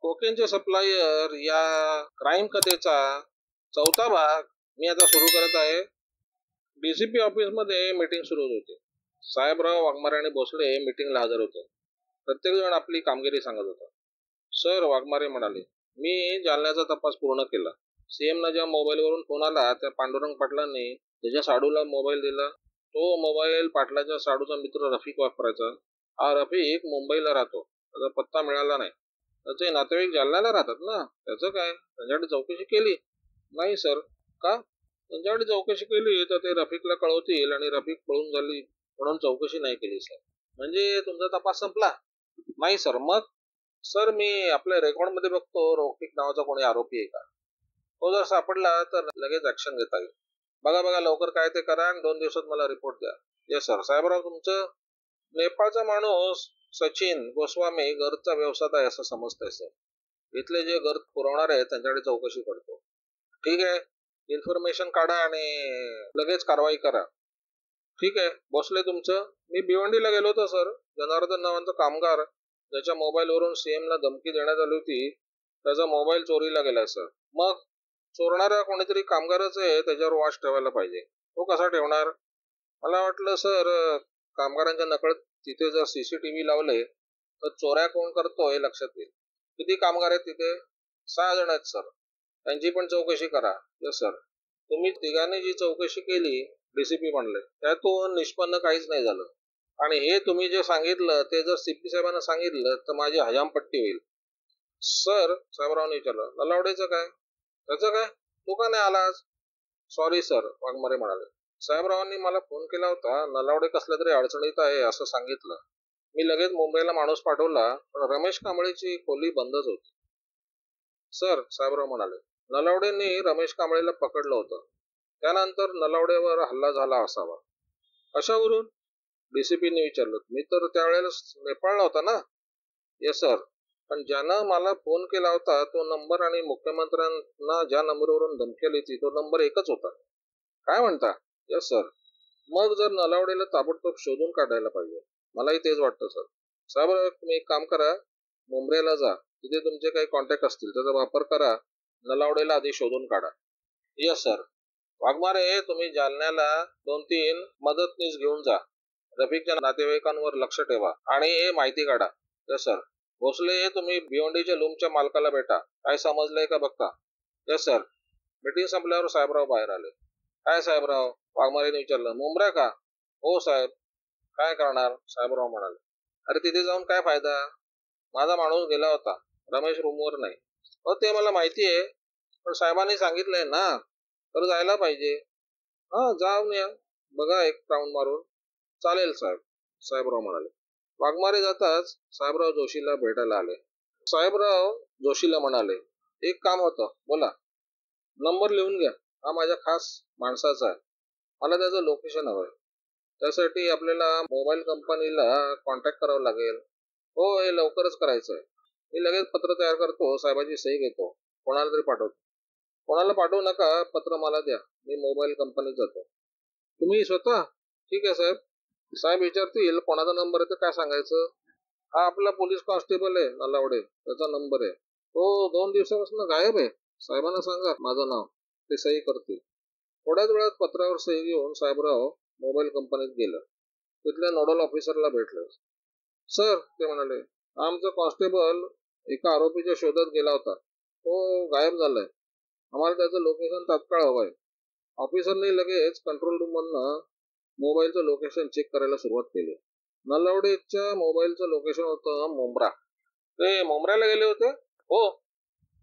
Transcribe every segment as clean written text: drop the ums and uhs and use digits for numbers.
कोकेनचे supplier या crime कथेचा चौथा भाग मी आता सुरू करत आहे. डीसीपी ऑफिसमध्ये मीटिंग सुरू होती. साहेबराव वाघमारे आणि भोसले मीटिंगला हजर होते. प्रत्येक जण आपली कामगिरी सांगत होता. सर, वाघमारे म्हणाले, मी जालन्याचा तपास पूर्ण केला. सीएमना ज्या मोबाईलवरून फोन आला त्या पांडुरंग पाटलांनी त्याच्या साडूला मोबाईल दिला. तो मोबाईल पाटलाच्या साडूचा मित्र रफिक वापरायचा. हा रफिक मुंबईला राहतो. त्याचा पत्ता मिळाला नाही. त्याचे नातेवाईक जालन्याला राहतात ना, त्याचं काय? त्यांच्याकडे चौकशी केली? नाही सर. का? त्यांच्याकडे चौकशी केली तर ते रफिकला कळवतील आणि रफिक पळून झाली म्हणून चौकशी नाही केली सर. म्हणजे तुमचा तपास संपला? नाही सर. मग? सर, मी आपल्या रेकॉर्डमध्ये बघतो रफिक नावाचा कोणी आरोपी आहे का. तो जर सापडला तर लगेच ऍक्शन घेता येईल. बघा बघा लवकर काय ते करा आणि 2 दिवसात मला रिपोर्ट द्या. Yes sir. साहेबराव, तुमचं नेपाळचा माणूस सचिन गोस्वामी गर्दचा व्यवसाय आहे असं समजतंय सर. इथले जे गर्द पुरवणार आहेत त्यांच्याकडे चौकशी करतो. ठीक आहे, इन्फॉर्मेशन काढा आणि लगेच कारवाई करा. ठीक आहे. भोसले, तुमचं? मी भिवंडीला गेलो होतो सर. जनार्दन नावाचा कामगार ज्याच्या मोबाईलवरून सीएमला धमकी देण्यात आली होती त्याचा मोबाईल चोरीला गेलाय सर. मग? चोरणारा कोणीतरी कामगारच आहे, त्याच्यावर वॉच ठेवायला पाहिजे. तो कसा ठेवणार? मला वाटलं सर, कामगारांच्या नकळत तिथे जर सीसीटीव्ही लावले तर चोऱ्या कोण करतो हे लक्षात येईल. किती कामगार आहेत तिथे? 6 जण आहेत सर. त्यांची पण चौकशी करा. Yes sir. तुम्ही तिघांनी जी चौकशी केली, डीसीपी म्हणले, त्यातून निष्पन्न काहीच नाही झालं. आणि हे तुम्ही जे सांगितलं ते जर सीपी साहेबांना सांगितलं तर माझी हजामपट्टी होईल. सर, साहेबरावने विचारलं, नलावडेचं काय? त्याचं काय? तो का नाही आला आज? सॉरी सर, वाघमारे म्हणाले. साहेबरावांनी मला फोन केला होता. नलावडे कसल्या तरी अडचणीत आहे असं सांगितलं. मी लगेच मुंबईला माणूस पाठवला, पण रमेश कांबळेची खोली बंदच होती. सर, साहेबराव म्हणाले, नलावडेंनी रमेश कांबळेला पकडलं होतं. त्यानंतर नलावडेवर हल्ला झाला असावा. कशावरून? डीसीपीने विचारलं. मी तर त्यावेळेला नेपाळला होता ना. Yes sir. पण ज्यानं मला फोन केला होता तो नंबर आणि मुख्यमंत्र्यांना ज्या नंबरवरून धमकी आली होती तो नंबर एकच होता. काय म्हणता? Yes sir. मग जर नलावडेला ताबडतोब शोधून काढायला पाहिजे. मलाही तेच वाटतं सर. साहेब, तुम्ही एक काम करा, मुंबईला जा. तिथे तुमचे काही कॉन्टॅक्ट असतील त्याचा वापर करा. नलावडेला आधी शोधून काढा. Yes sir. वाघमारे, तुम्ही जालन्याला 2-3 मदतनीस घेऊन जा. रफिकच्या नातेवाईकांवर लक्ष ठेवा आणि हे माहिती काढा. Yes sir. भोसले, तुम्ही भिवंडीच्या लूमच्या मालकाला भेटा. काय समजलंय का बघता. Yes sir. मीटिंग संपल्यावर साहेबराव बाहेर आले. काय साहेबराव? वाघमारेने विचारलं. मुंब्रा का? हो साहेब. काय करणार? साहेबराव म्हणाले. अरे तिथे जाऊन काय फायदा? माझा माणूस गेला होता. रमेश रूमवर नाही. हो, ते मला माहिती आहे, पण साहेबांनी सांगितलंय ना, तर जायला पाहिजे. हा, जाऊन या. बघा एक राऊंड मारून. चालेल साहेब, साहेबराव म्हणाले. वाघमारे जाताच साहेबराव जोशीला भेटायला आले. साहेबराव जोशीला म्हणाले, एक काम होतं, बोला. नंबर लिहून घ्या. हा माझ्या खास माणसाचा आहे. मला त्याचं लोकेशन हवंय. त्यासाठी आपल्याला मोबाईल कंपनीला कॉन्टॅक्ट करावं लागेल. हो, हे लवकरच करायचं आहे. मी लगेच पत्र तयार करतो, साहेबाची सही घेतो, कोणाला तरी पाठवतो. कोणाला पाठवू नका, पत्र मला द्या. मी मोबाईल कंपनीत जातो. तुम्ही स्वतः? ठीक आहे साहेब. साहेब विचारतील कोणाचा नंबर आहे तर काय सांगायचं? हा आपला पोलीस कॉन्स्टेबल आहे नलावडे, त्याचा नंबर आहे. तो 2 दिवसापासून गायब आहे. साहेबांना सांगा माझं नाव, ते सही करतील. थोड्याच वेळात पत्रावर सही घेऊन साहेबराव मोबाईल कंपनीत गेलं. तिथल्या नोडल ऑफिसरला भेटले. सर, ते म्हणाले, आमचा कॉन्स्टेबल एका आरोपीच्या शोधात गेला होता. तो गायब झालाय. आम्हाला त्याचं लोकेशन तात्काळ हवंय. ऑफिसरने लगेच कंट्रोल रूम मधनं मोबाईलचं लोकेशन चेक करायला सुरुवात केली. नलावडेच्या मोबाईलचं लोकेशन होतं मुंब्रा. ते मुंब्र्याला गेले होते? हो,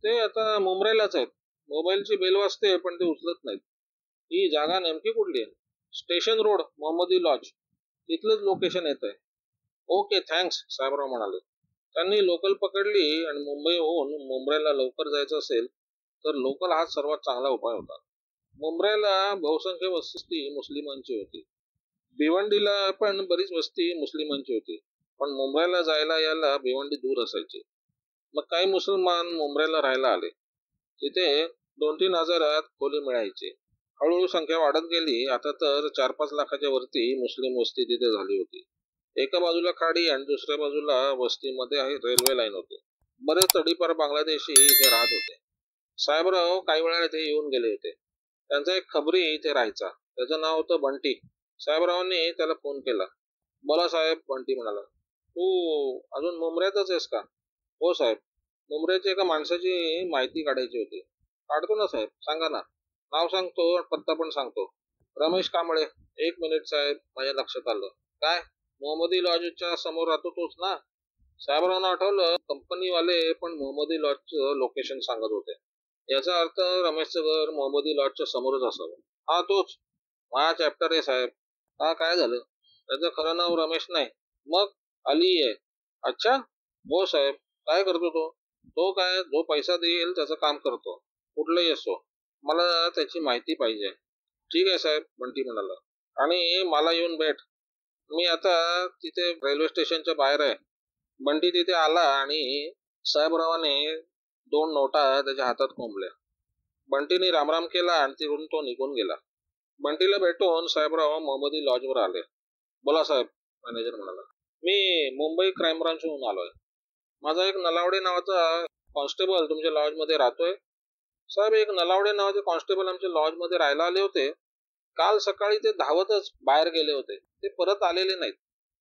ते आता मुंब्र्यालाच आहेत. मोबाईलची बेल वाजते पण ते उचलत नाहीत. ही जागा नेमकी कुठली आहे? स्टेशन रोड, मोहम्मदी लॉज. तिथलंच लोकेशन येत आहे. ओके, थँक्स, साहेबराव म्हणाले. त्यांनी लोकल पकडली आणि मुंबईहून मुंब्र्याला लवकर जायचं असेल तर लोकल हा सर्वात चांगला उपाय होता. मुंब्र्याला बहुसंख्य वस्ती मुस्लिमांची होती. भिवंडीला पण बरीच वस्ती मुस्लिमांची होती. पण मुंबईला जायला यायला भिवंडी दूर असायची. मग काही मुसलमान मुंबईला राहायला आले. तिथे 2-3 हजारात खोली मिळायची. हळूहळू संख्या वाढत गेली. आता तर 4-5 लाखाच्या वरती मुस्लिम वस्ती तिथे झाली होती. एका बाजूला खाडी आणि दुसऱ्या बाजूला वस्तीमध्ये रेल्वे लाईन होती. बरेच तडीपार बांगलादेशी इथे राहत होते. साहेबराव काही वेळा इथे येऊन गेले होते. त्यांचा एक खबरी इथे राहायचा. त्याचं नाव होतं बंटी. साहेबरावांनी त्याला फोन केला. बोला साहेब, बंटी म्हणाला. तू अजून मुंबऱ्यातच आहेस का? हो साहेब. मुंबऱ्याची एका माणसाची माहिती काढायची होती. काढतो ना साहेब, सांगा ना. नाव सांगतो, पत्ता पण सांगतो. रमेश कांबळे. एक मिनिट साहेब, माझ्या लक्षात आलं. काय? मोहम्मदी लॉजच्या समोर राहतो तोच ना? साहेबरावांना आठवलं, कंपनीवाले पण मोहम्मदी लॉजचं लोकेशन सांगत होते. याचा अर्थ रमेशचं घर मोहम्मदी लॉजच्या समोरच असावं. हा तोच. माझा चॅप्टर आहे साहेब. हा काय झालं? त्याचं खरं नाव रमेश नाही. मग? अली आहे. अच्छा. हो साहेब. काय करतो तो? तो काय, जो पैसा देईल त्याचं काम करतो. कुठलंही असो. मला त्याची माहिती पाहिजे. ठीक आहे साहेब, बंटी म्हणाला. आणि मला येऊन भेट. मी आता तिथे रेल्वे स्टेशनच्या बाहेर आहे. बंटी तिथे आला आणि साहेबरावाने 2 नोटा त्याच्या हातात कोंबल्या. बंटीने रामराम केला आणि तिकडून तो निघून गेला. बंटीला भेटून साहेबराव मोहम्मदी लॉजवर आले. बोला साहेब, मॅनेजर म्हणाला. मी मुंबई क्राईम ब्रांचहून आलोय. माझा एक नलावडे नावाचा कॉन्स्टेबल तुमच्या लॉजमध्ये राहतोय. साहेब, एक नलावडे नावाचे कॉन्स्टेबल आमच्या लॉजमध्ये राहायला आले होते. काल सकाळी ते धावतच बाहेर गेले होते. ते परत आलेले नाहीत.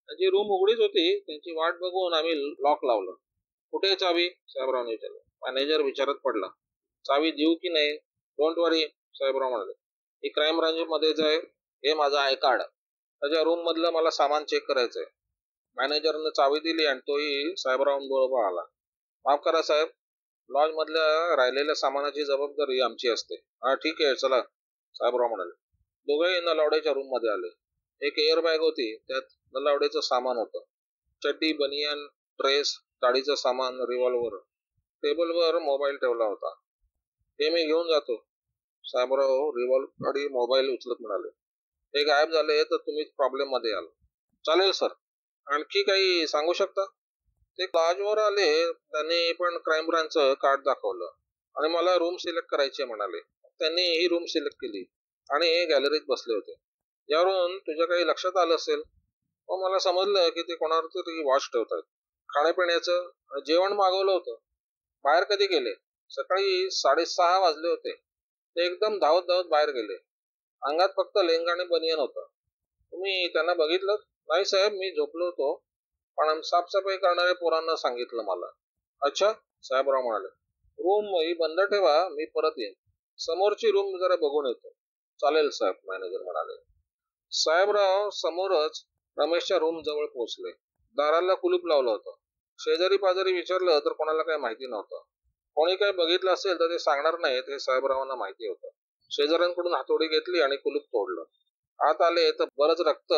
त्यांची रूम उघडीच होती. त्यांची वाट बघून आम्ही लॉक लावलं. कुठे आहे चावी? साहेबरावने विचारलं. मॅनेजर विचारत पडला. चावी देऊ की नाही? डोंट वरी, साहेबराव म्हणाले. ही क्राईम ब्रांच मध्येच आहे. हे माझं आय कार्ड. त्याच्या रूम मधलं मला सामान चेक करायचंय. मॅनेजरने चावी दिली आणि तोही साहेबरावांबरोबर आला. माफ करा साहेब, लॉज मधल्या राहिलेल्या सामानाची जबाबदारी आमची असते. हा ठीक आहे, चला, साहेबराव म्हणाले. दोघेही नलावड्याच्या रूम मध्ये आले. एक एअर बॅग होती. त्यात नलावड्याचं सामान होतं. चड्डी, बनियान, ड्रेस, गाडीचं सामान, रिव्हॉल्वर. टेबलवर मोबाईल ठेवला होता. हे मी घेऊन जातो. साहेबराव रिव्हॉल्वर आणि मोबाईल उचलत म्हणाले. हे गायब झाले तर तुम्हीच प्रॉब्लेम मध्ये याल. चालेल सर. आणखी काही सांगू शकता? ते लॉजवर आले. त्यांनी पण क्राईम ब्रांचचं कार्ड दाखवलं आणि मला रूम सिलेक्ट करायची म्हणाले. त्यांनी ही रूम सिलेक्ट केली आणि गॅलरीत बसले होते. यावरून तुझ्या काही लक्षात आलं असेल. मग मला समजलं की ते कोणावर तरी वॉच ठेवतात. खाण्यापिण्याचं जेवण मागवलं होतं. बाहेर कधी गेले? सकाळी 6:30 वाजले होते. ते एकदम धावत धावत बाहेर गेले. अंगात फक्त लेंगा आणि बनियान होतं. तुम्ही त्यांना बघितलं? नाही साहेब, मी झोपलो होतो. पण साफसफाई करणाऱ्या पोरांना सांगितलं मला. अच्छा, साहेबराव म्हणाले. रूम ही बंद ठेवा, मी परत येईन. समोरची रूम जरा बघून येतो. चालेल साहेब, मॅनेजर म्हणाले. साहेबराव समोरच रमेशच्या रूम जवळ पोहोचले. दाराला कुलूप लावलं होतं. शेजारी पाजारी विचारलं तर कोणाला काही माहिती नव्हतं. कोणी काही बघितलं असेल तर ते सांगणार नाहीत हे साहेबरावांना माहिती होतं. शेजाऱ्यांकडून हातोडी घेतली आणि कुलूप तोडलं. आत आले तर बरंच रक्त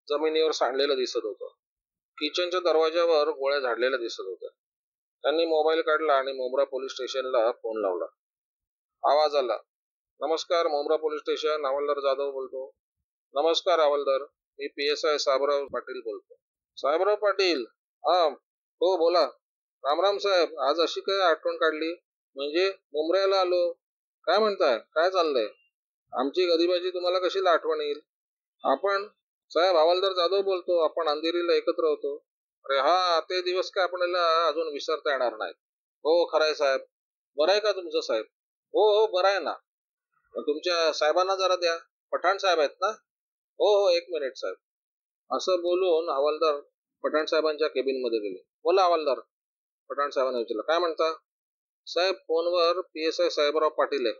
जमिनीवर सांडलेलं दिसत होतं. किचनच्या दरवाज्यावर गोळ्या झाडलेल्या दिसत होत्या. त्यांनी मोबाईल काढला आणि मुंब्रा पोलीस स्टेशनला फोन लावला. आवाज आला. नमस्कार, मुंब्रा पोलीस स्टेशन, हवालदार जाधव बोलतो. नमस्कार हवालदार, मी PSI साहेबराव पाटील बोलतो. साहेबराव पाटील? हा, हो बोला. रामराम साहेब, आज अशी काय आठवण काढली? म्हणजे मुंब्र्याला आलो. काय म्हणताय? काय चाललंय? आमची गरीबाची तुम्हाला कशीला आठवण येईल? आपण? साहेब, हवालदार जाधव बोलतो. आपण अंधेरीला एकत्र होतो. अरे हा, ते दिवस काय आपल्याला अजून विसरता येणार नाहीत. हो खरंय साहेब. बरं आहे का तुमचं साहेब? हो हो, बरं आहे ना. तुमच्या साहेबांना जरा द्या. पठाण साहेब आहेत ना? हो हो, एक मिनिट साहेब. असं बोलून हवालदार पठाण साहेबांच्या केबिन मध्ये गेले. बोला हवालदार, पठाण साहेबांना विचारलं. काय म्हणता? साहेब, फोनवर PSI साहेबराव पाटील आहे.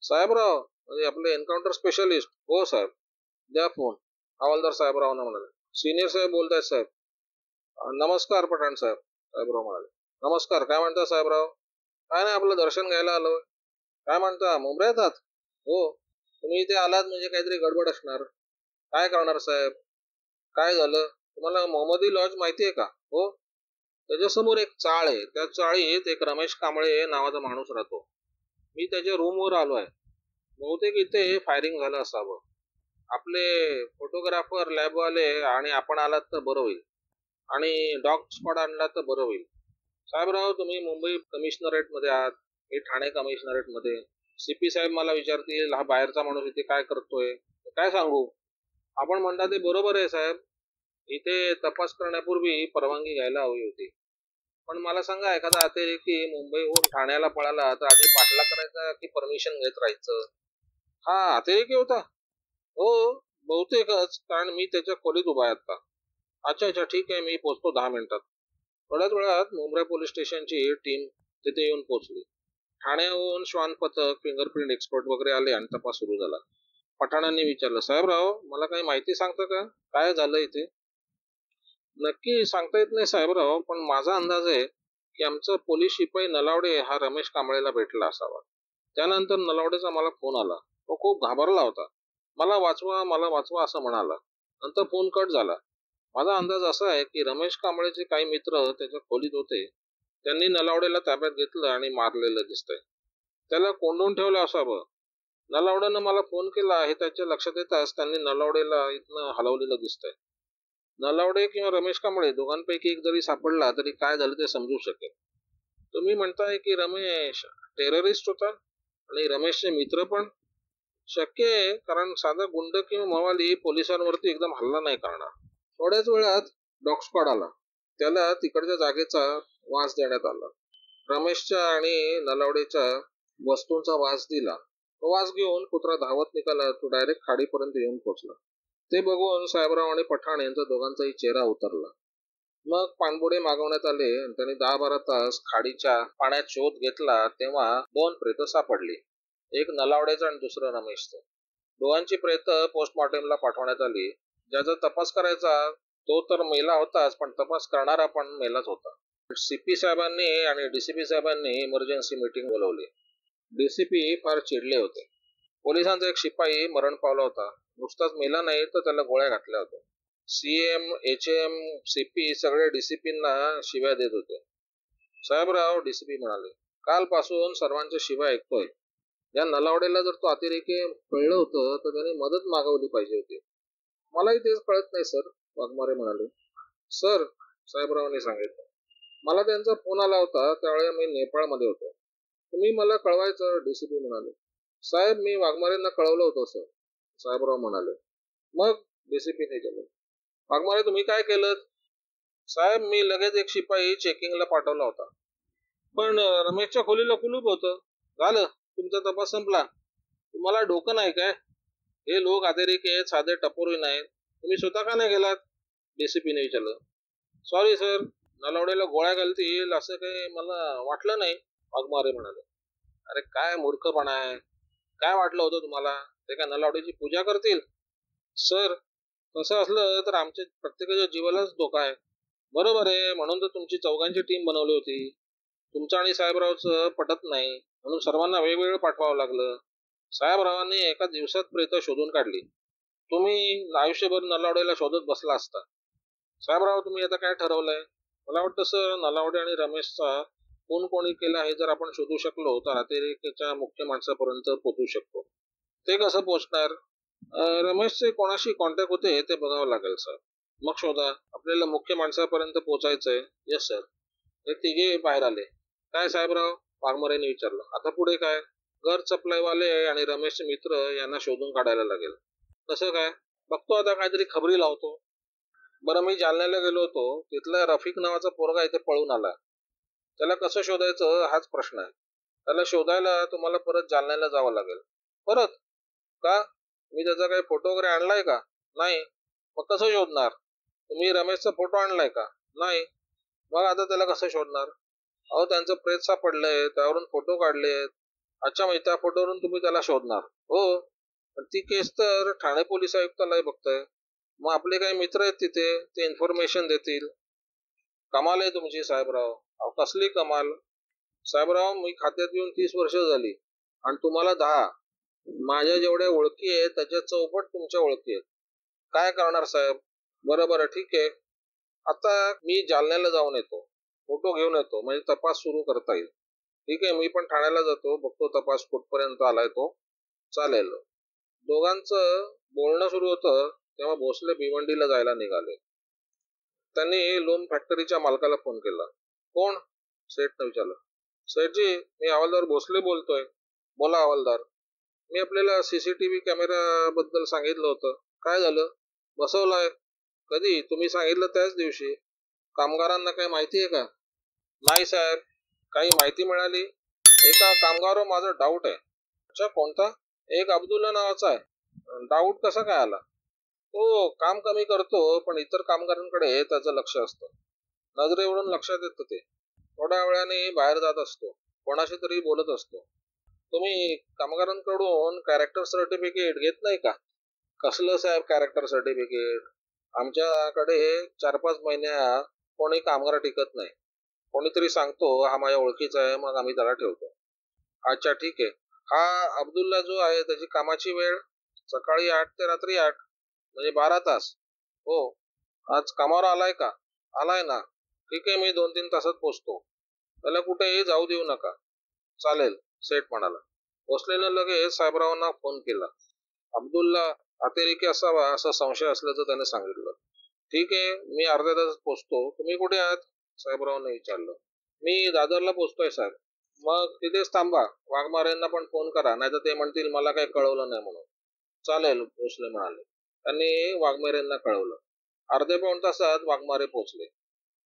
साहेबराव म्हणजे आपले एन्काउंटर स्पेशलिस्ट? हो साहेब. द्या फोन. हवालदार साहेबरावांना म्हणाले. सिनियर साहेब बोलतायत साहेब. नमस्कार पठाण साहेब, साहेबराव म्हणाले. नमस्कार. काय म्हणता साहेबराव? काय नाही, आपलं दर्शन घ्यायला आलोय. काय म्हणता, मुंबईत आहात? हो. तुम्ही इथे आलात म्हणजे काहीतरी गडबड असणार. काय करणार साहेब? काय झालं? तुम्हाला मोहम्मदी लॉज माहिती आहे का? हो. त्याच्यासमोर एक चाळ आहे. त्या चाळीत एक रमेश कांबळे नावाचा माणूस राहतो. मी त्याच्या रूमवर आलो आहे. बहुतेक इथे फायरिंग झालं असावं. आपले फोटोग्राफर, लॅबवाले आणि आपण आलात तर बरं होईल. आणि डॉग स्क्वॉड आणला तर बरं होईल. साहेबराव, तुम्ही मुंबई कमिशनरेट मध्ये आहात. मी ठाणे कमिशनरेट मध्ये. CP साहेब मला विचारतील हा बाहेरचा माणूस इथे काय करतोय. काय सांगू? आपण म्हणता ते बरोबर आहे साहेब. इथे तपास करण्यापूर्वी परवानगी घ्यायला हवी होती. पण मला सांगा, एखादा अतिरेकी मुंबईहून ठाण्याला पळाला तर आधी पाठला करायचा की परमिशन घेत राहायचं? हा अतिरेकी होता? हो, बहुतेकच, कारण मी त्याच्या खोलीत उभा आहे आता. अच्छा अच्छा, ठीक आहे, मी पोहोचतो 10 मिनिटात. थोड्याच वेळात मुंब्रा पोलीस स्टेशनची टीम तिथे येऊन पोहोचली. ठाण्याहून श्वान पथक, फिंगरप्रिंट एक्सपर्ट वगैरे आले आणि तपास सुरू झाला. पठाणांनी विचारलं, साहेबराव मला काही माहिती सांगता का, काय झालं इथे? नक्की सांगता येत नाही साहेबराव, पण माझा अंदाज आहे की आमचा पोलीस शिपाई नलावडे हा रमेश कांबळेला भेटला असावा. त्यानंतर नलावडेचा मला फोन आला. तो खूप घाबरला होता. मला वाचवा असं म्हणाला. नंतर फोन कट झाला. माझा अंदाज असा आहे की रमेश कांबळेचे काही मित्र त्याच्या खोलीत होते. त्यांनी नलावडेला ताब्यात घेतलं आणि मारलेलं दिसतंय. त्याला कोंडून ठेवलं असावं. नलावडेनं मला फोन केला हे त्याच्या लक्षात येताच त्यांनी नलावडेला इथनं हलवलेलं दिसतंय. नलावडे किंवा रमेश कांबळे दोघांपैकी एक जरी सापडला तरी काय झालं ते समजू शकेल. तुम्ही म्हणताय की रमेश टेररिस्ट होता आणि रमेशचे मित्र पण? शक्य आहे, कारण साधा गुंड किंवा मवाली पोलिसांवरती एकदम हल्ला नाही करणार. थोड्याच वेळात डॉग स्क्वॉड आला. त्याला तिकडच्या जागेचा वास देण्यात आला. रमेशच्या आणि नलावडेच्या वस्तूंचा वास दिला. तो वास घेऊन कुत्रा धावत निघाला. तो डायरेक्ट खाडीपर्यंत येऊन पोहोचला. ते बघून साहेबराव आणि पठाण यांचा दोघांचाही चेहरा उतरला. मग पाणबुडे मागवण्यात आले आणि त्यांनी 10-12 तास खाडीच्या पाण्यात शोध घेतला. तेव्हा 2 प्रेत सापडली. एक नलावडेचं आणि दुसरं रमेशचं. दोघांची प्रेत पोस्टमॉर्टमला पाठवण्यात आली. ज्याचा तपास करायचा तो तर मेला होताच, पण तपास करणारा पण मेलाच होता. सीपी साहेबांनी आणि डीसीपी साहेबांनी इमर्जन्सी मीटिंग बोलवली. डीसीपी फार चिडले होते. पोलिसांचा एक शिपाई मरण पावला होता. नुसताच मेला नाही तर त्याला गोळ्या घातल्या होत्या. सीएम, एचएम, सीपी सगळे डीसीपींना शिव्या देत होते. साहेबराव, डीसीपी म्हणाले, कालपासून सर्वांच्या शिव्या ऐकतोय. या नलावडेला जर तो अतिरेकी कळलं होतं तर त्याने मदत मागवली पाहिजे होती. मलाही तेच कळत नाही सर, वाघमारे म्हणाले. सर, साहेबरावांनी सांगितलं, मला त्यांचा फोन आला होता त्यावेळेला मी नेपाळमध्ये होतो. तुम्ही मला कळवायचं, डीसीपी म्हणाले. साहेब, मी वाघमारेंना कळवलं होतं सर, साहेबराव म्हणाले. मग? डीसीपीने केलं. वाघमारे, तुम्ही काय केलं? साहेब, मी लगेच एक शिपाई चेकिंगला पाठवला होता. पण रमेशच्या खोलीला कुलूप होतं. झालं, तुमचा तपास संपला. तुम्हाला डोकं नाही काय? हे लोक अतिरेकी आहेत, साधे टपोरी नाहीत. तुम्ही स्वतः का नाही गेलात? डीसीपीने विचारलं. सॉरी सर, नलावडेला गोळ्या घालतील असं काही मला वाटलं नाही, वाघमारे म्हणाले. अरे काय मूर्खपणा आहे. काय वाटलं होतं तुम्हाला? ते काय नलावडेची पूजा करतील? सर, तसं असलं तर आमच्या प्रत्येकाच्या जीवालाच धोका आहे. बरोबर आहे, म्हणून तर तुमची चौघांची टीम बनवली होती. तुमचं आणि साहेबरावचं पटत नाही म्हणून सर्वांना वेगवेगळं पाठवावं लागलं. साहेबरावांनी एका दिवसात प्रेत शोधून काढली. तुम्ही आयुष्यभर नलावडेला शोधत बसला असता. साहेबराव, तुम्ही आता काय ठरवलंय? मला वाटतं सर, नलावडे आणि रमेशचा कोण कोणी केला हे जर आपण शोधू शकलो तर अतिरेकीच्या मुख्य माणसापर्यंत पोहोचू शकतो. ते कसं पोहोचणार? रमेशचे कोणाशी कॉन्टॅक्ट होते ते बघावं लागेल सर. मग शोधा. आपल्याला मुख्य माणसापर्यंत पोहोचायचंय. Yes sir. हे तिघे बाहेर आले. काय साहेबराव? वाघमारेने विचारलं. आता पुढे काय? घर सप्लायवाले आणि रमेशचे मित्र यांना शोधून काढायला लागेल. कसं काय? बघतो आता, काहीतरी खबरी लावतो. बरं, मी जालन्याला गेलो होतो. तिथला रफिक नावाचा पोरगा इथे पळून आला. त्याला कसं शोधायचं हाच प्रश्न आहे. त्याला शोधायला तुम्हाला परत जालन्याला जावं लागेल. परत? का? मी त्याचा काही फोटो वगैरे आणलाय का? नाही. मग कसं शोधणार? तुम्ही रमेशचा फोटो आणलाय का? नाही. मग आता त्याला कसं शोधणार? अहो, त्यांचं प्रेत सापडलंय, त्यावरून फोटो काढलेत. अच्छा, म्हणजे त्या फोटोवरून तुम्ही त्याला शोधणार? हो. पण ती केस तर ठाणे पोलीस आयुक्तालय बघताय. मग आपले काही मित्र आहेत तिथे, ते इन्फॉर्मेशन देतील. कमाल आहे तुमची साहेबराव. अहो, कसली कमाल? साहेबराव, मी खात्यात येऊन 30 वर्ष झाली आणि तुम्हाला 10. माझ्या जेवढ्या ओळखी आहेत त्याच्या चौपट तुमच्या ओळखी आहेत. काय करणार साहेब? बरं ठीक आहे. आता मी जालन्याला जाऊन येतो. फोटो घेऊन येतो, म्हणजे तपास सुरू करता येईल. ठीक आहे, मी पण ठाण्याला जातो, बघतो तपास कुठपर्यंत आलाय तो. चालेल. दोघांचं बोलणं सुरू होतं तेव्हा भोसले भिवंडीला जायला निघाले. त्यांनी लोन फॅक्टरीच्या मालकाला फोन केला. कोण? सेठनं विचारलं. सेठजी, मी हवालदार भोसले बोलतोय. बोला हवालदार. मी आपल्याला सीसीटीव्ही कॅमेरा बद्दल सांगितलं होतं. काय झालं? बसवलाय. कधी? तुम्ही सांगितलं त्याच दिवशी. कामगारांना काही माहिती आहे का? नाही साहेब, काही माहिती मिळाली? एका कामगारावर माझा डाऊट आहे. अच्छा, कोणता? एक अब्दुल्ला नावाचा आहे. डाऊट कसा काय आला? तो काम कमी करतो पण इतर कामगारांकडे त्याचं लक्ष असतं. नजरेवरून लक्षात येतं ते. थोड्या वेळाने बाहेर जात असतो, कोणाशी तरी बोलत असतो. तुम्ही कामगारांकडून कॅरेक्टर सर्टिफिकेट घेत नाही का? कसलं साहेब कॅरेक्टर सर्टिफिकेट? आमच्याकडे 4-5 महिन्या कोणी कामगार टिकत नाही. कोणीतरी सांगतो हा माझ्या ओळखीचा आहे, मग आम्ही त्याला ठेवतो. अच्छा, ठीक आहे. हा अब्दुल्ला जो आहे त्याची कामाची वेळ सकाळी 8 ते रात्री 8, म्हणजे 12 तास. हो. आज कामावर आलाय का? आलाय ना. ठीक आहे, मी 2-3 तासात पोचतो. त्याला कुठेही जाऊ देऊ नका. चालेल, सेठ म्हणाला. भोसलेनं लगेच साहेबरावांना फोन केला. अब्दुल्ला अतिरेकी असावा असा संशय असल्याचं त्याने सांगितलं. ठीक आहे, मी अर्ध्या तासात पोचतो. तुम्ही कुठे आहात? साहेबरावांनी विचारलं. मी दादरला पोचतोय साहेब. मग तिथेच थांबा. वाघमारेंना पण फोन करा, नाहीतर ते म्हणतील मला काही कळवलं नाही म्हणून. चालेल, भोसले म्हणाले. त्यांनी वाघमारेंना कळवलं. अर्ध्या पाऊण तासात वाघमारे पोचले.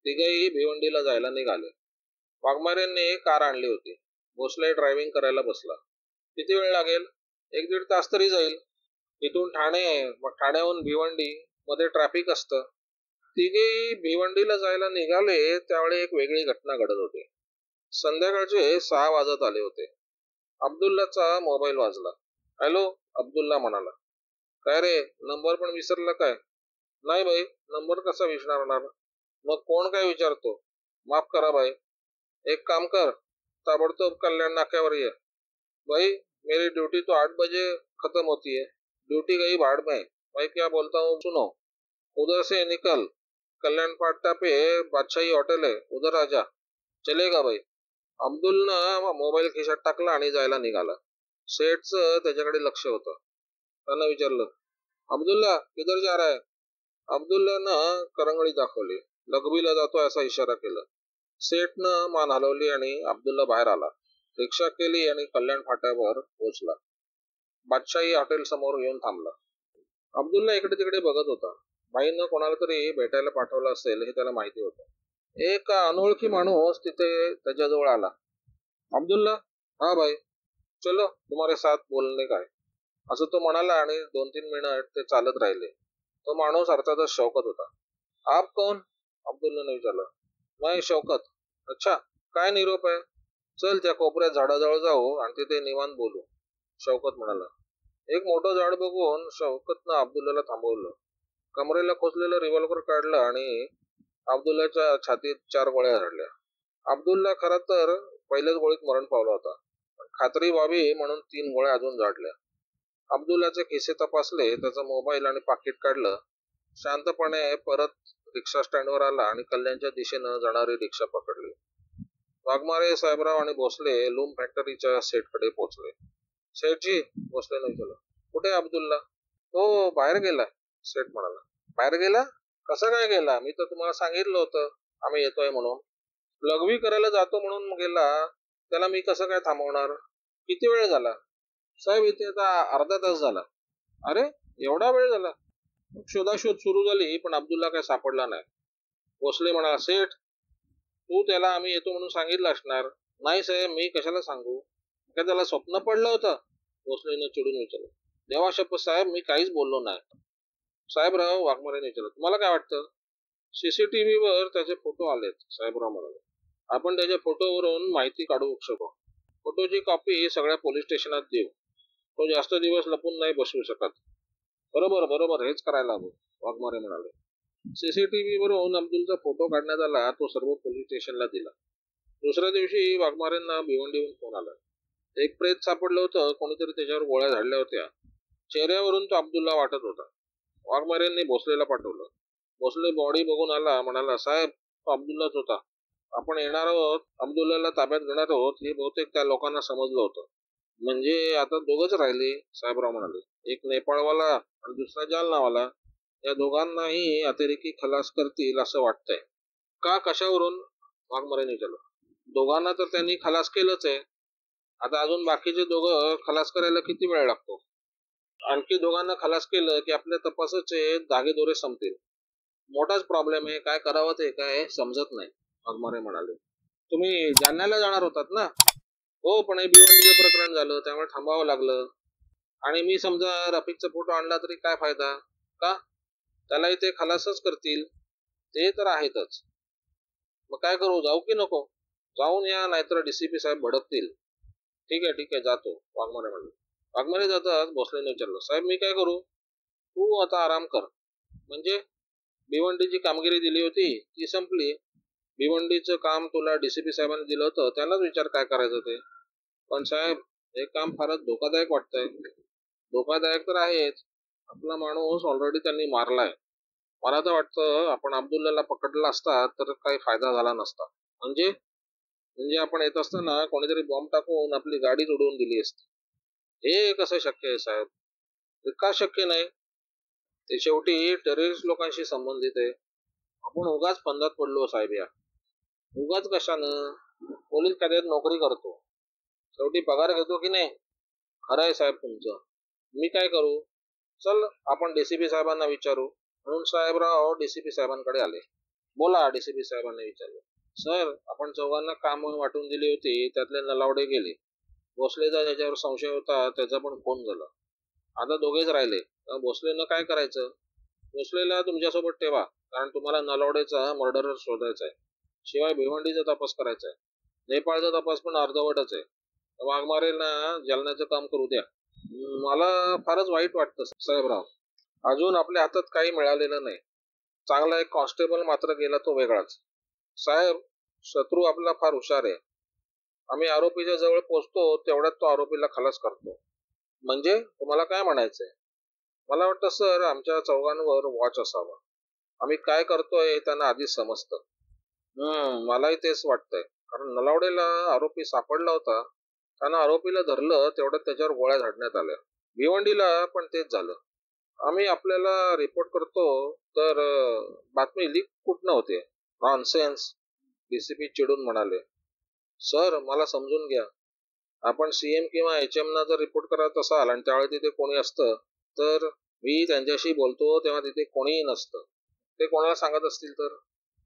तिघेही भिवंडीला जायला निघाले. वाघमारेंनी कार आणली होती. भोसले ड्रायव्हिंग करायला बसला. किती वेळ लागेल? 1-1.5 तास तरी जाईल. इथून ठाणे, मग ठाण्याहून भिवंडी, मध्ये ट्रॅफिक असतं. तिघेही भिवंडीला जायला निघाले त्यावेळी एक वेगळी घटना घडत होती. संध्याकाळचे 6 वाजत आले होते. अब्दुल्लाचा मोबाईल वाजला. हॅलो, अब्दुल्ला म्हणाला. काय रे, नंबर पण विसरला काय? नाही भाई, नंबर कसा विसरणार? मग कोण काय विचारतो? माफ करा भाई. एक काम कर, ताबडतोब कल्याण नाक्यावर ये. भाई, मेरी ड्यूटी तो 8 बजे खत्म होती है. ड्यूटी गई भाड़ में. भाई क्या बोलता हूँ सुनो. उधर से निकल. कल्याण फाटा पे बादशाही हॉटेल है, उधर आ जा. चलेगा भाई? अब्दुलनं मोबाईल खिशात टाकला आणि जायला निघाला. सेठचं त्याच्याकडे लक्ष होतं. त्यानं विचारलं, अब्दुल्ला किधर जा रहा है? अब्दुल्लानं करंगळी दाखवली. लघवीला जातोय असा इशारा केला. सेठनं मान हलवली आणि अब्दुल्ला बाहेर आला. रिक्षा केली आणि कल्याण फाट्यावर पोहोचला. बादशाही हॉटेल समोर येऊन थांबला. अब्दुल्ला इकडे तिकडे बघत होता. भाईनं कोणाला तरी भेटायला पाठवलं असेल हे त्याला माहिती होतं. एक अनोळखी माणूस तिथे त्याच्याजवळ आला. अब्दुल्ला, हा भाई, चलो तुम्हारे साथ बोलणे काय, असं तो म्हणाला आणि 2-3 मिनिट ते चालत राहिले. तो माणूस अर्थातच शौकत होता. आप कौन? अब्दुल्लाने विचारलं. मैं शौकत. अच्छा, काय निरोप आहे? चल त्या कोपऱ्यात झाडाजवळ जाऊ आणि तिथे निवांत बोलू, शौकत म्हणाला. एक मोठं झाड बघून शौकतनं अब्दुल्लाला थांबवलं. कमरेला खोचलेलं रिव्हॉल्वर काढलं आणि अब्दुल्लाच्या छातीत 4 गोळ्या झाडल्या. अब्दुल्ला खरा तर पहिल्याच गोळीत मरण पावला होता. खात्री व्हावी म्हणून 3 गोळ्या अजून झाडल्या. अब्दुल्लाचे खिसे तपासले, त्याचा मोबाईल आणि पाकिट काढलं. शांतपणे परत रिक्षा स्टँडवर आला आणि कल्याणच्या दिशेनं जाणारी रिक्षा पकडली. वाघमारे, साहेबराव आणि भोसले लूम फॅक्टरीच्या सेटकडे पोहोचले. सेठजी, भोसलेने विचारलं, कुठे अब्दुल्ला? तो बाहेर गेला, सेठ म्हणाला. बाहेर गेला? कसं काय गेला? मी तर तुम्हाला सांगितलं होतं आम्ही येतोय म्हणून. लघवी करायला जातो म्हणून गेला, त्याला मी कसं काय थांबवणार? किती वेळ झाला? साहेब, इथे आता अर्धा तास झाला. अरे, एवढा वेळ झाला? शोधाशोध सुरू झाली पण अब्दुल्ला काय सापडला नाही. भोसले म्हणाला, सेठ, तू त्याला आम्ही येतो म्हणून सांगितलं असणार. नाही साहेब, मी कशाला सांगू? काय त्याला स्वप्न पडलं होतं? भोसलेनं चिडून विचारलं. देवा शपथ साहेब, मी काहीच बोललो नाही. साहेबराव, वाघमारेने विचारलं, तुम्हाला काय वाटतं? सीसीटीव्हीवर त्याचे फोटो आलेत, साहेबराव म्हणाले. आपण त्याच्या फोटोवरून माहिती काढू शकतो. फोटोची कॉपी सगळ्या पोलीस स्टेशनात देऊ. तो जास्त दिवस लपून नाही बसू शकत. बरोबर बरोबर, हेच करायला हवं, वाघमारे म्हणाले. सीसीटीव्हीवरून अब्दुलचा फोटो काढण्यात आला. तो सर्व पोलीस स्टेशनला दिला. दुसऱ्या दिवशी वाघमारेंना भिवंडीहून फोन आला. एक प्रेत सापडलं होतं. कोणीतरी त्याच्यावर गोळ्या झाडल्या होत्या. चेहऱ्यावरून तो अब्दुल्ला वाटत होता. वाघमारेंनी भोसलेला पाठवलं. भोसले बॉडी बघून आला. म्हणाला, साहेब, तो अब्दुल्लाच होता. आपण येणार आहोत, अब्दुल्लाला ताब्यात घेणार आहोत हे बहुतेक त्या लोकांना समजलं होतं. म्हणजे आता दोघंच राहिले, साहेबराव म्हणाले. एक नेपाळवाला आणि दुसरा जालनावाला. या दोघांनाही अतिरेकी खलास करतील असं वाटतंय. का, कशावरून? वाघमारेने विचारलं. दोघांना तर त्यांनी खलास केलंच आहे. आता अजून बाकीचे दोघं खलास करायला किती वेळ लागतो? आणखी दोघांना खलास केलं की आपल्या तपासाचे धागेदोरे संपतील. मोठाच प्रॉब्लेम आहे. काय करावं ते काय समजत नाही, वाघमारे म्हणाले. तुम्ही जालन्याला जाणार होतात ना? हो, पण हे भिवंडीचं प्रकरण झालं त्यामुळे थांबावं लागलं. आणि मी समजा रफिकचा फोटो आणला तरी काय फायदा? का? त्यालाही ते खलासच करतील. ते तर आहेतच. मग काय करू, जाऊ की नको? जाऊन या, नाहीतर डीसीपी साहेब भडकतील. ठीक आहे, जातो. वाघमारे म्हणले. वाघमारे जातात भोसलेने विचारलं, साहेब मी काय करू? तू आता आराम कर. म्हणजे भिवंडीची कामगिरी दिली होती ती संपली. भिवंडीचं काम तुला डीसीपी साहेबांनी दिलं होतं, त्यालाच विचार काय करायचं ते. पण साहेब, हे काम फारच धोकादायक वाटतंय. धोकादायक तर आहेच. आपला माणूस ऑलरेडी त्यांनी मारलाय. मला तर वाटतं आपण अब्दुल्लाला पकडला असता तर काही फायदा झाला नसता. म्हणजे आपण येत असताना कोणीतरी बॉम्ब टाकून आपली गाडीच उडवून दिली असती. हे कसं शक्य आहे साहेब? हे का शक्य नाही? ते शेवटी टेररिस्ट लोकांशी संबंधित आहे. आपण उगाच फंदात पडलो साहेब या. उगाच कशानं? पोलीस खात्यात नोकरी करतो. शेवटी पगार घेतो की नाही? खरं आहे साहेब तुमचं. मी काय करू? चल आपण डीसीपी साहेबांना विचारू. म्हणून साहेबराव डीसीपी साहेबांकडे आले. बोला, डीसीपी साहेबांनी विचारलं. सर, आपण चौघांना काम वाटून दिली होती त्यातले नलावडे गेले. भोसलेचा ज्याच्यावर संशय होता त्याचा पण फोन झाला. आता दोघेच राहिले. भोसलेनं काय करायचं? भोसलेला तुमच्यासोबत ठेवा, कारण तुम्हाला नलावडेचा मर्डरर शोधायचा आहे. शिवाय भिवंडीचा तपास करायचा आहे. नेपाळचा तपास पण अर्धवटच आहे. वाघमारेंना जालन्याचं काम करू द्या. मला फारच वाईट वाटतं साहेबराव. अजून आपल्या हातात काही मिळालेलं नाही. चांगला एक कॉन्स्टेबल मात्र गेला तो वेगळाच. साहेब, शत्रू आपला फार हुशार आहे. आम्ही आरोपीच्या जवळ पोहोचतो तेवढ्यात तो आरोपीला खलास करतो. म्हणजे तुम्हाला काय म्हणायचंय? मला वाटतं सर, आमच्या चौघांवर वॉच असावा. आम्ही काय करतोय हे त्यांना आधीच समजतं. मलाही तेच वाटतंय. कारण नलावडेला आरोपी सापडला होता. त्यानं आरोपीला धरलं तेवढ्यात त्याच्यावर गोळ्या झाडण्यात आल्या. भिवंडीला पण तेच झालं. आम्ही आपल्याला रिपोर्ट करतो तर बातमी लीक कुठनं होते? नॉनसेन्स, डीसीपी चिडून म्हणाले. सर, मला समजून घ्या. आपण सीएम किंवा एचएम ना जर रिपोर्ट करत असाल आणि त्यावेळी तिथे कोणी असतं तर मी त्यांच्याशी बोलतो तेव्हा तिथे कोणीही नसतं. ते कोणाला सांगत असतील तर?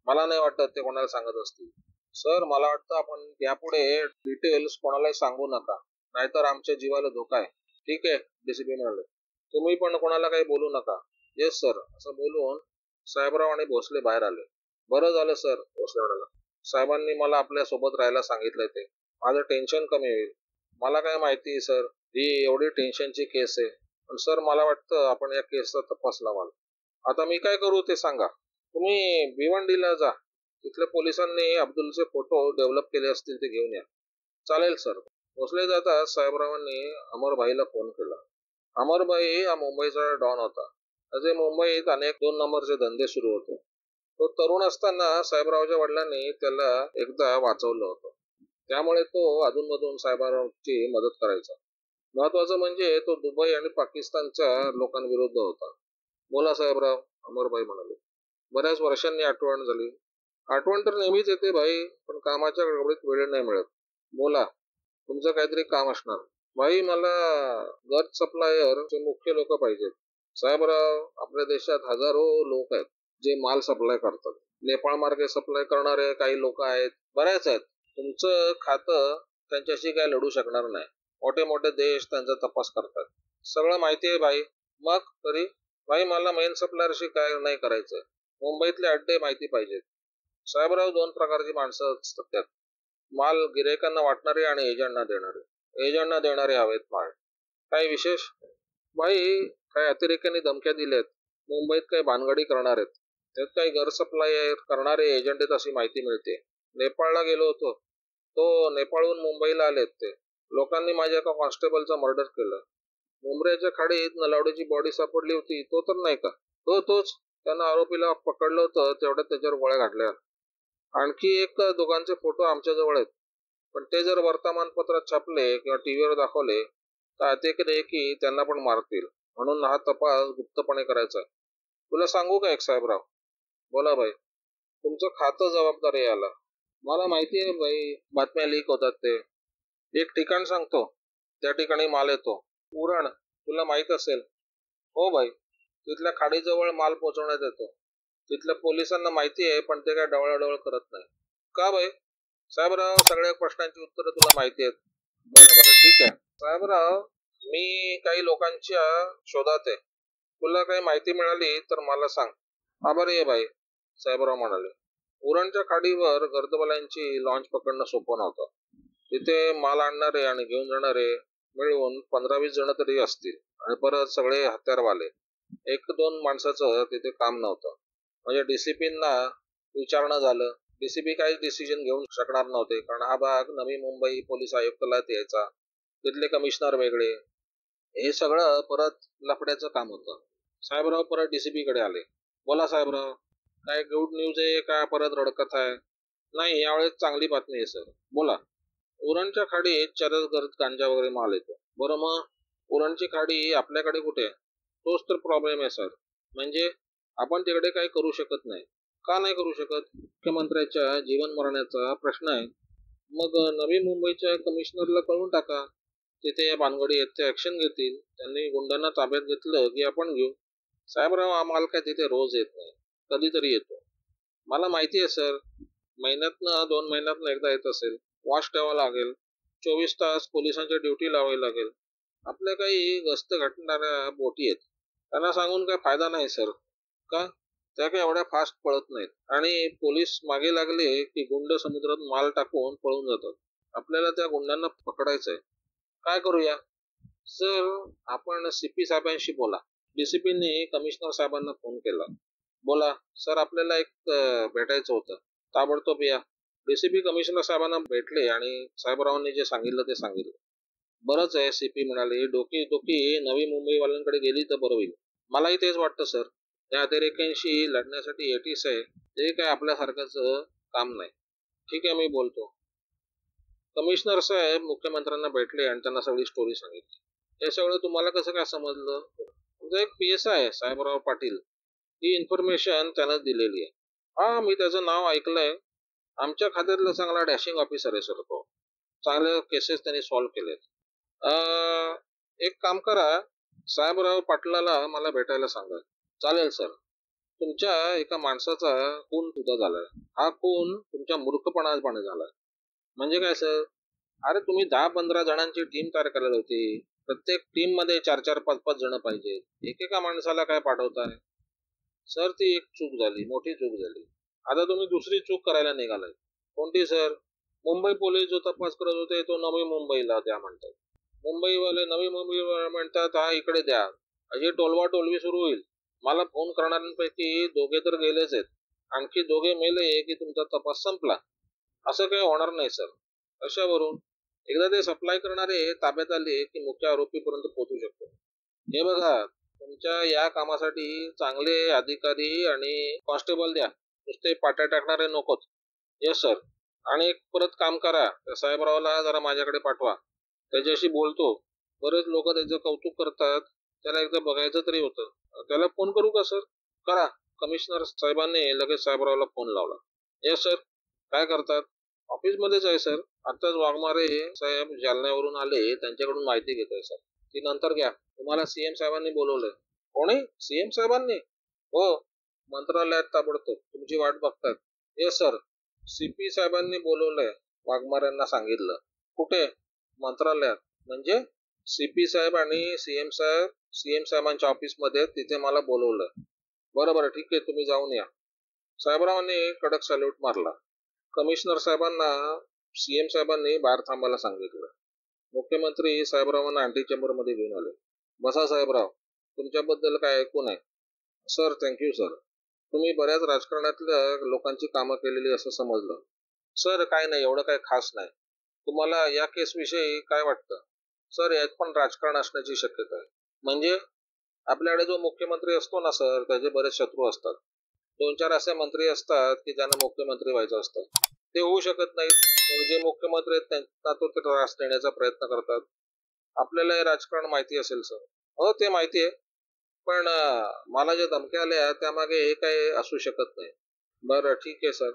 मला नाही वाटत ते कोणाला सांगत असतील. सर, मला वाटतं आपण यापुढे डिटेल्स कोणालाही सांगू नका, नाहीतर आमच्या जीवाला धोका आहे. ठीक आहे, डीसीपी म्हणाले. तुम्ही पण कोणाला काही बोलू नका. येस सर, असं बोलून साहेबराव आणि भोसले बाहेर आले. बरं झालं सर, भोसले म्हणाला. साहेबांनी मला आपल्या सोबत राहायला सांगितलंय ते. माझं टेन्शन कमी होईल. मला काय माहिती सर, ही एवढी टेन्शनची केस आहे. पण सर, मला वाटतं आपण या केसचा तपास लावाल. आता मी काय करू ते सांगा. तुम्ही भिवंडीला जा. तिथल्या पोलिसांनी अब्दुलचे फोटो डेव्हलप केले असतील ते घेऊन या. चालेल सर. भोसले जाता साहेबरावांनी अमरभाईला फोन केला. अमरभाई हा मुंबईचा डॉन होता. त्याचे मुंबईत अनेक 2 नंबरचे धंदे सुरू होते. तो तरुण असताना साहेबरावच्या वडिलांनी त्याला एकदा वाचवलं होतं. त्यामुळे तो अधूनमधून साहेबरावची मदत करायचा. महत्वाचं म्हणजे तो दुबई आणि पाकिस्तानच्या लोकांविरुद्ध होता. बोला साहेबराव, अमरभाई म्हणाले. बऱ्याच वर्षांनी आठवण झाली. आठवण तर नेहमीच येते भाई, पण कामाच्या गडबडीत वेळ नाही मिळत. बोला, तुमचं काहीतरी काम असणार. भाई, मला गर्द सप्लायर चे मुख्य लोक पाहिजेत. साहेबराव, आपल्या देशात हजारो लोक आहेत जे माल सप्लाय करतात. नेपाळ मार्गे सप्लाय करणारे काही लोक आहेत, बऱ्याच आहेत. तुमचं खातं त्यांच्याशी काय लढू शकणार नाही. मोठे मोठे देश त्यांचा तपास करतात. सगळं माहिती आहे भाई. मग तरी भाई, मला मेन सप्लायरशी काय नाही करायचंय. मुंबईतले अड्डे माहिती पाहिजेत. साहेबराव, 2 प्रकारची माणसं असतात त्यात. माल गिरायकांना वाटणारे आणि एजंटना देणारे. एजंटना देणारे हवेत माल. काही विशेष? भाई, काही अतिरेक्यांनी धमक्या दिल्यात. मुंबईत काही भानगडी करणार आहेत. त्यात काही घर सप्लाय करणारे एजंट आहेत अशी माहिती मिळते. नेपाळला गेलो होतो. तो नेपाळहून मुंबईला आलेत ते. लोकांनी माझ्या एका कॉन्स्टेबलचा मर्डर केलं. मुंबऱ्याच्या खाडीत नलावडेची बॉडी सापडली होती, तो तर नाही का? तोच. त्यानं आरोपीला पकडलं होतं तेवढ्यात त्याच्यावर गोळ्या घातल्या. आणखी एक दोघांचे फोटो आमच्या जवळ आहेत. पण ते जर वर्तमानपत्रात छापले किंवा टीव्हीवर दाखवले तर अतिरेकी त्यांना पण मारतील. म्हणून हा तपास गुप्तपणे करायचा. तुला सांगू का एक साहेबराव? बोला भाई. तुमचं खातं जबाबदार आहे याला. मला माहिती आहे भाई, बातम्या लीक होतात ते. एक ठिकाण सांगतो, त्या ठिकाणी माल येतो. उरण, तुला माहित असेल. हो भाई, तिथल्या खाडीजवळ माल पोहोचवण्यात येतो. तिथल्या पोलिसांना माहिती आहे, पण ते काय डवळाडवळ करत नाही. का भाई? साहेबराव, सगळ्या प्रश्नांची उत्तरं तुला माहिती आहेत. बरं बरं, ठीक आहे साहेबराव. मी काही लोकांच्या शोधात आहे. तुला काही माहिती मिळाली तर मला सांग. आभारी आहे भाई, साहेबराव म्हणाले. उरणच्या खाडीवर गर्दवाल्यांची लॉन्च पकडणं सोपं नव्हतं. तिथे माल आणणारे आणि घेऊन जाणारे मिळून 15-20 जण तरी असतील, आणि परत सगळे हत्यारवाले. एक दोन माणसाचं तिथे काम नव्हतं. म्हणजे डीसीपींना विचारणं झालं. डीसीपी काहीच डिसिजन घेऊ शकणार नव्हते, कारण हा भाग नवी मुंबई पोलीस आयुक्तालयात यायचा. तिथले कमिशनर वेगळे. हे सगळं परत लफड्याचं काम होतं. साहेबराव परत डीसीपी कडे आले. बोला साहेबराव, काय गुड न्यूज आहे का परत रडकत आहे? नाही, यावेळेस चांगली बातमी आहे सर. बोला. उरणच्या खाडीत चरस गरज गांजा वगैरे माल येतो. बरं, मग उरणची खाडी आपल्याकडे कुठे आहे? तोच तर प्रॉब्लेम आहे सर. म्हणजे आपण तिकडे काही करू शकत नाही. का नाही करू शकत? मुख्यमंत्र्याच्या जीवन मरणाचा प्रश्न आहे. मग नवी मुंबईच्या कमिशनरला कळवून टाका. तिथे या भानगडी आहेत ते ऍक्शन घेतील. त्यांनी गुंडांना ताब्यात घेतलं की आपण घेऊ. साहेबराव, आम्हाला काय तिथे रोज येत नाही, कधीतरी येतो. मला माहिती आहे सर. महिन्यातनं 2 महिन्यातनं एकदा येत असेल. वॉच ठेवावं लागेल. 24 तास पोलिसांच्या ड्युटी लावावी लागेल. आपल्या काही गस्त घालणाऱ्या बोटी आहेत, त्यांना सांगून काय फायदा नाही सर. का? त्या काही एवढ्या फास्ट पळत नाहीत, आणि पोलीस मागे लागले की गुंड समुद्रात माल टाकून पळून जातात. आपल्याला त्या गुंडांना पकडायचंय. काय करूया सर? आपण सीपी साहेबांशी बोला. डीसीपींनी कमिशनर साहेबांना फोन केला. बोला सर, आपल्याला एक भेटायचं होतं. ताबडतोब या. डीसीपी कमिशनर साहेबांना भेटले आणि साहेबरावांनी जे सांगितलं ते सांगितलं. बरंच आहे, सीपी म्हणाले. डोकी नवी मुंबईवाल्यांकडे गेली तर बरं होईल. मलाही तेच वाटतं सर. त्या अतिरेक्यांशी लढण्यासाठी एटीस आहे, ते काय आपल्यासारखंच काम नाही. ठीक आहे, मी बोलतो. कमिशनर साहेब मुख्यमंत्र्यांना भेटले आणि त्यांना सगळी स्टोरी सांगितली. हे सगळं तुम्हाला कसं काय समजलं? तुमचा एक PSI आहे, साहेबराव पाटील. ही इन्फॉर्मेशन त्यानं दिलेली आहे. हा, मी त्याचं नाव ऐकलंय. आमच्या खात्यातला चांगला डॅशिंग ऑफिसर आहे सर तो. चांगले केसेस त्यांनी सॉल्व्ह केलेत. एक काम करा, साहेबराव पाटलाला मला भेटायला सांगा. चालेल सर. तुमच्या एका माणसाचा खून सुद्धा झालाय. हा खून तुमच्या मूर्खपणाने झालाय. म्हणजे काय सर? अरे, तुम्ही 10-15 जणांची टीम तयार करायला होती. प्रत्येक टीम मध्ये 4-4, 5-5 जण पाहिजे. एकेका माणसाला काय पाठवताय सर? ती एक चूक झाली, मोठी चूक झाली. आता तुम्ही दुसरी चूक करायला निघालाय. कोणती सर? मुंबई पोलीस जो तपास करत होते तो नवी मुंबईला द्या म्हणतात. मुंबईवाले नवी मुंबईवाले म्हणतात हा इकडे द्या. अशी टोलवा टोलवी सुरू होईल. मला फोन करणाऱ्यांपैकी 2 तर गेलेच आहेत. आणखी 2 मेले की तुमचा तपास संपला. असं काही होणार नाही सर. अशावरून एकदा ते सप्लाय करणारे ताब्यात आले की मुख्य आरोपीपर्यंत पोहोचू शकतो. हे बघा, तुमच्या या कामासाठी चांगले अधिकारी आणि कॉन्स्टेबल द्या. नुसते पाट्या टाकणारे नकोत. Yes sir. आणि एक परत काम करा, त्या साहेबरावला जरा माझ्याकडे पाठवा. त्याच्याशी बोलतो. बरेच लोक त्याचं कौतुक करतात. त्याला एकदा बघायचं तरी होतं. त्याला फोन करू का सर? करा. कमिशनर साहेबांनी लगेच साहेबरावला फोन लावला. Yes sir. काय करतात? ऑफिसमध्येच आहे सर. आताच वाघमारे साहेब जालन्यावरून आले, त्यांच्याकडून माहिती घेतोय सर. ती नंतर घ्या. तुम्हाला सीएम साहेबांनी बोलवलंय. कोणी? सीएम साहेबांनी? हो, मंत्रालयात ताबडतोब तुमची वाट बघतात. Yes sir. सीपी साहेबांनी बोलवलंय, वाघमाऱ्यांना सांगितलं. कुठे? मंत्रालयात. म्हणजे सीपी साहेब आणि सीएम साहेबांच्या ऑफिसमध्ये, तिथे मला बोलवलं. बरं बरं, ठीक आहे, तुम्ही जाऊन या. साहेबरावांनी कडक सॅल्यूट मारला. कमिशनर साहेबांना सीएम साहेबांनी बाहेर थांबायला सांगितलं. मुख्यमंत्री साहेबरावांना अँटी चेंबर मध्ये घेऊन आले. बसा साहेबराव, तुमच्याबद्दल काय ऐकून आहे. Sir, thank you sir. तुम्ही बऱ्याच राजकारणातल्या लोकांची कामं केलेली असं समजलं. सर, काय नाही, एवढं काय खास नाही. तुम्हाला या केस विषयी काय वाटतं? सर, यात पण राजकारण असण्याची शक्यता आहे. म्हणजे आपल्याकडे जो मुख्यमंत्री असतो ना सर, त्याचे बरेच शत्रू असतात. 2-4 असे मंत्री असतात की ज्यांना मुख्यमंत्री व्हायचं असतं. ते होऊ शकत नाहीत. मग जे मुख्यमंत्री आहेत त्यांना तो त्रास देण्याचा प्रयत्न करतात. आपल्याला हे राजकारण माहिती असेल सर. हो, ते माहिती आहे. पण मला ज्या धमक्या आल्या त्यामागे हे काही असू शकत नाही. बरं, ठीक आहे सर.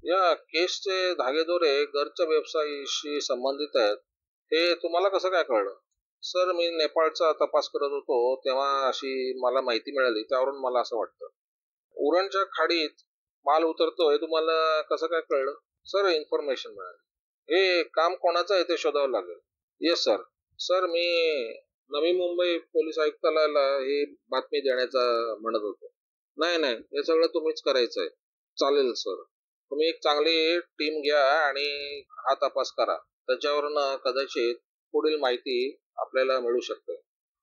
या केसचे धागेदोरे गरच्या व्यवसायाशी संबंधित आहेत. हे तुम्हाला कसं काय कळलं? सर, मी नेपाळचा तपास करत होतो तेव्हा अशी मला माहिती मिळाली. त्यावरून मला असं वाटतं. उरणच्या खाडीत माल उतरतोय, तुम्हाला कसं काय कळलं? सर इन्फॉर्मेशन मिळाली. हे काम कोणाचं आहे ते शोधावं लागेल. Yes sir. सर मी नवी मुंबई पोलीस आयुक्तालयाला ही बातमी देण्याचा म्हणत होतो. नाही नाही, हे सगळं तुम्हीच करायचं आहे. चालेल सर. तुम्ही एक चांगली टीम घ्या आणि हा तपास करा. त्याच्यावरनं कदाचित पुढील माहिती आपल्याला मिळू शकते.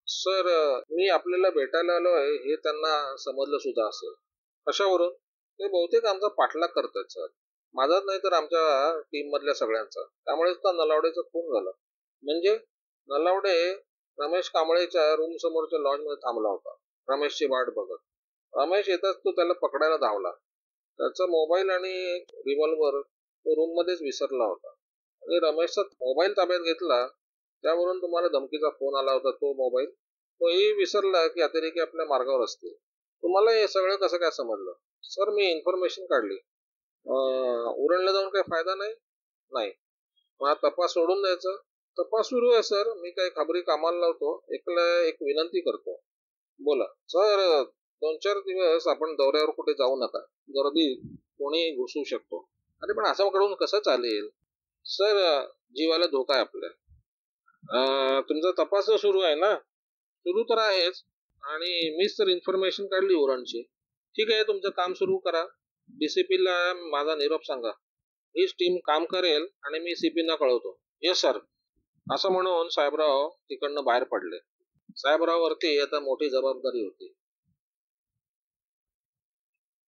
सर मी आपल्याला भेटायला आलोय हे त्यांना समजलं सुद्धा असेल. कशावरून? ते बहुतेक आमचा पाठलाग करतात सर. माझाच नाही तर आमच्या टीम मधल्या सगळ्यांचा. त्यामुळेच तर नलावडेचा खून झाला. म्हणजे नलावडे रमेश कांबळेच्या रूम समोरच्या लॉज मध्ये थांबला होता, रमेशची वाट बघत. रमेश येताच तो त्याला पकडायला धावला. त्याचा मोबाईल आणि रिव्हॉल्वर तो रूम मध्येच विसरला होता आणि रमेशचा मोबाईल ताब्यात घेतला. त्यावरून तुम्हाला धमकीचा फोन आला होता तो मोबाईल तोही विसरला की अतिरेकी आपल्या मार्गावर असतील. तुम्हाला हे सगळं कसं काय समजलं? सर मी इन्फॉर्मेशन काढली. उरणला जाऊन काही फायदा नाही. नाही, मग हा तपास सोडून द्यायचा. तपास सुरू आहे सर. मी काही खबरी कामाला लावतो. एक विनंती करतो. बोला सर. 2-4 दिवस आपण दौऱ्यावर कुठे जाऊ नका. गर्दी कोणी घुसू शकतो. अरे पण असं करून कसं चालेल सर? जीवाला धोका आहे आपल्या. तुमचा तपास तर सुरू आहे ना? सुरू तर आहेच. आणि मीच तर इन्फॉर्मेशन काढली उरणची. ठीक आहे, तुमचं काम सुरू करा. डीसीपी ला माझा निरोप सांगा. हीच टीम काम करेल आणि मी सीपी ना कळवतो. Yes sir. असं म्हणून साहेबराव तिकडनं बाहेर पडले. साहेबराववरती आता मोठी जबाबदारी होती.